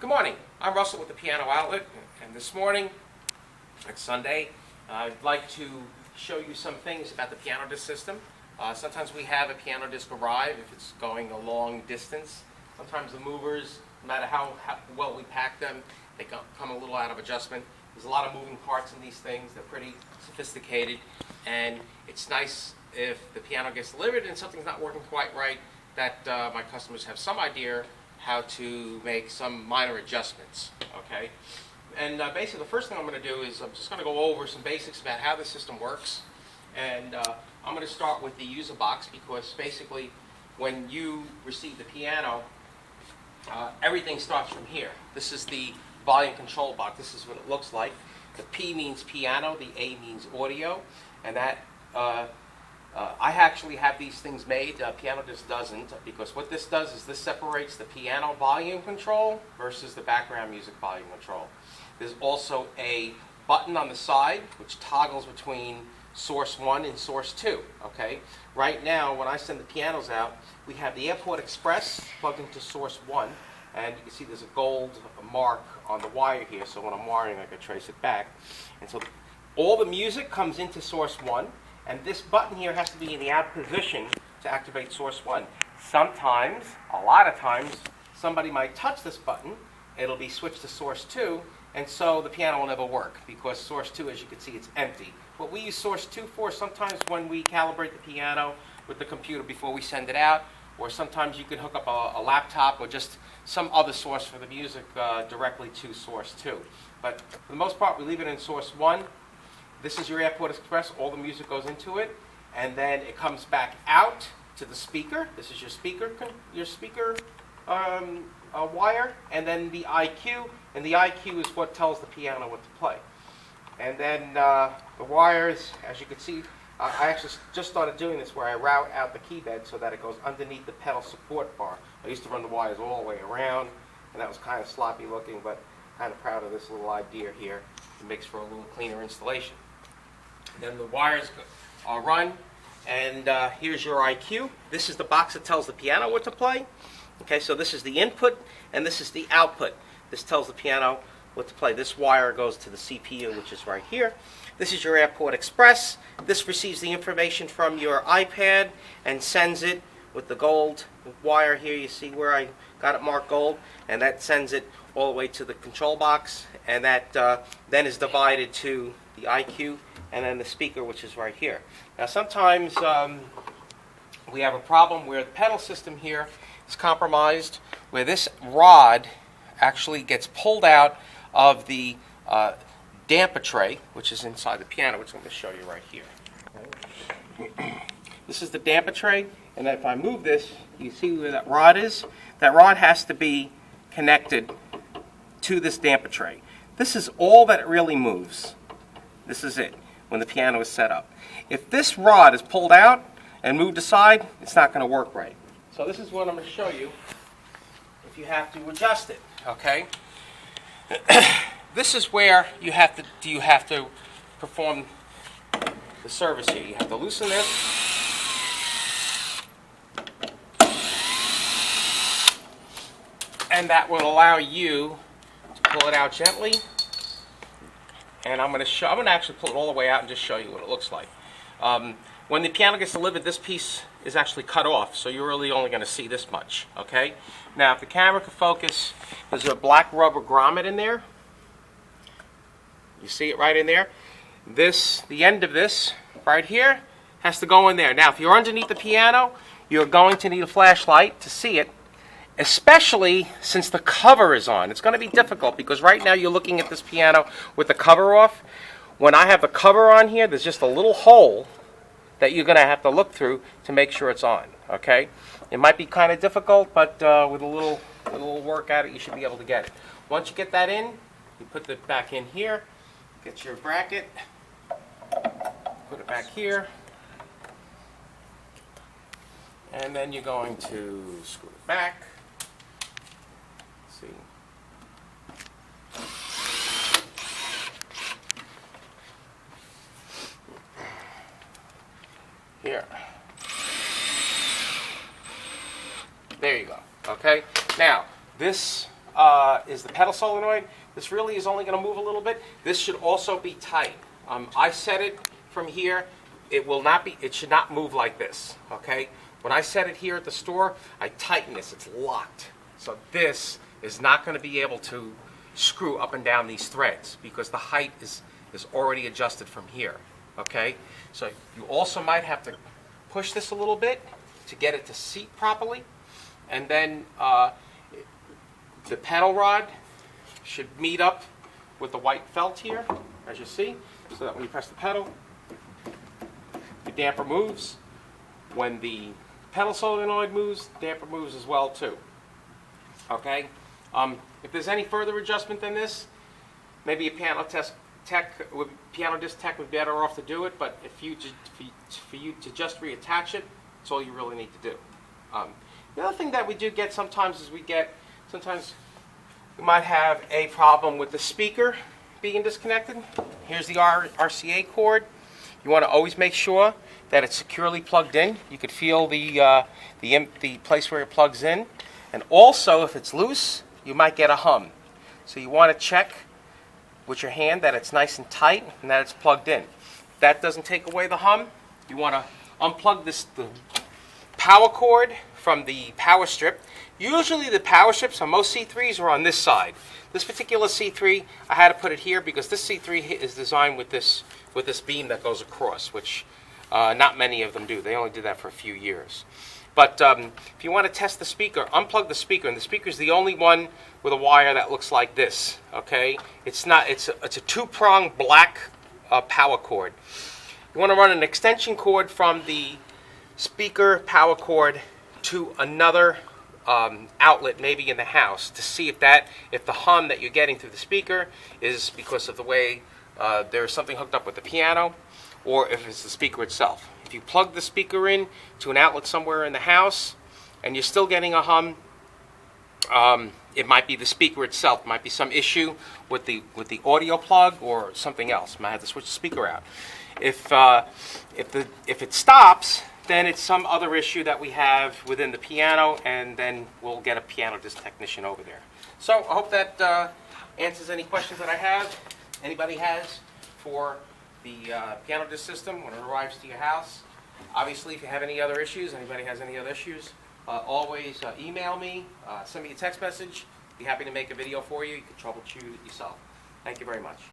Good morning. I'm Russell with the Piano Outlet, and this morning, it's Sunday, I'd like to show you some things about the PianoDisc system. Sometimes we have a PianoDisc arrive if it's going a long distance. Sometimes the movers, no matter how well we pack them, they come a little out of adjustment. There's a lot of moving parts in these things. They're pretty sophisticated, and it's nice if the piano gets delivered and something's not working quite right, that my customers have some idea how to make some minor adjustments, okay? And basically the first thing I'm going to do is I'm just going to go over some basics about how the system works. And I'm going to start with the user box, because basically when you receive the piano, everything starts from here. This is the volume control box. This is what it looks like. The P means piano, the A means audio, and that I actually have these things made. PianoDisc doesn't, because what this does is this separates the piano volume control versus the background music volume control. There's also a button on the side which toggles between source 1 and source 2. Okay. Right now, when I send the pianos out, we have the Airport Express plugged into source 1, and you can see there's a gold mark on the wire here. So when I'm wiring, I can trace it back. And so all the music comes into source 1. And this button here has to be in the out position to activate source 1. Sometimes, a lot of times, somebody might touch this button. It'll be switched to source 2, and so the piano will never work, because source 2, as you can see, it's empty. What we use source 2 for, sometimes when we calibrate the piano with the computer before we send it out, or sometimes you can hook up a laptop or just some other source for the music directly to source 2. But for the most part, we leave it in source 1. This is your Airport Express. All the music goes into it, and then it comes back out to the speaker. This is your speaker wire, and then the IQ, and the IQ is what tells the piano what to play. And then the wires, as you can see, I actually just started doing this where I route out the key bed so that it goes underneath the pedal support bar. I used to run the wires all the way around, and that was kind of sloppy looking, but kind of proud of this little idea here. It makes for a little cleaner installation. Then the wires are run, and here's your IQ. This is the box that tells the piano what to play. Okay, so this is the input, and this is the output. This tells the piano what to play. This wire goes to the CPU, which is right here. This is your Airport Express. This receives the information from your iPad and sends it with the gold wire here. You see where I got it marked gold, and that sends it all the way to the control box, and that then is divided to the IQ and then the speaker, which is right here. Now sometimes we have a problem where the pedal system here is compromised, where this rod actually gets pulled out of the damper tray, which is inside the piano, which I'm going to show you right here. This is the damper tray, and if I move this, you see where that rod is? That rod has to be connected to this damper tray. This is all that it really moves. This is it, when the piano is set up. If this rod is pulled out and moved aside, it's not going to work right. So this is what I'm going to show you if you have to adjust it, okay? This is where you have to perform the service here. You have to loosen this. And that will allow you to pull it out gently. And I'm going to actually pull it all the way out and just show you what it looks like. When the piano gets delivered, this piece is actually cut off, so you're really only going to see this much. Okay. Now, if the camera can focus, there's a black rubber grommet in there. You see it right in there. The end of this right here has to go in there. Now, if you're underneath the piano, you're going to need a flashlight to see it, especially since the cover is on. It's going to be difficult because right now you're looking at this piano with the cover off. When I have the cover on here, there's just a little hole that you're going to have to look through to make sure it's on. Okay? It might be kind of difficult, but with a little work at it, you should be able to get it. Once you get that in, you put it back in here, get your bracket, put it back here, and then you're going to screw it back. See. Here. There you go. Okay? Now, this is the pedal solenoid. This really is only going to move a little bit. This should also be tight. I set it from here. It will not be. It should not move like this. Okay. When I set it here at the store, I tighten this. It's locked. So this is not going to be able to screw up and down these threads because the height is already adjusted from here. Okay. So you also might have to push this a little bit to get it to seat properly, and then the pedal rod should meet up with the white felt here, as you see, so that when you press the pedal, the damper moves. When the pedal solenoid moves, the damper moves as well too. Okay? If there's any further adjustment than this, maybe a PianoDisc tech would be better off to do it, but for you to just reattach it, that's all you really need to do. The other thing that we do get sometimes is sometimes we might have a problem with the speaker being disconnected. Here's the RCA cord. You want to always make sure that it's securely plugged in. You could feel the place where it plugs in. And also, if it's loose, you might get a hum. So you want to check with your hand that it's nice and tight and that it's plugged in. If that doesn't take away the hum, you want to unplug the power cord from the power strip. Usually the power strips on most C3s are on this side. This particular C3, I had to put it here because this C3 is designed with this beam that goes across, which not many of them do. They only did that for a few years. But if you want to test the speaker, unplug the speaker, and the speaker is the only one with a wire that looks like this. Okay, it's a two-prong black power cord. You want to run an extension cord from the speaker power cord to another outlet, maybe in the house, to see if the hum that you're getting through the speaker is because of the way there's something hooked up with the piano, or if it's the speaker itself. If you plug the speaker in to an outlet somewhere in the house and you're still getting a hum, it might be the speaker itself. It might be some issue with the audio plug or something else. You might have to switch the speaker out. If it stops, then it's some other issue that we have within the piano, and then we'll get a PianoDisc technician over there. So I hope that answers any questions that I have. Anybody has for the PianoDisc system when it arrives to your house. Obviously, if you have any other issues, anybody has any other issues, always email me, send me a text message. Be happy to make a video for you. You can troubleshoot it yourself. Thank you very much.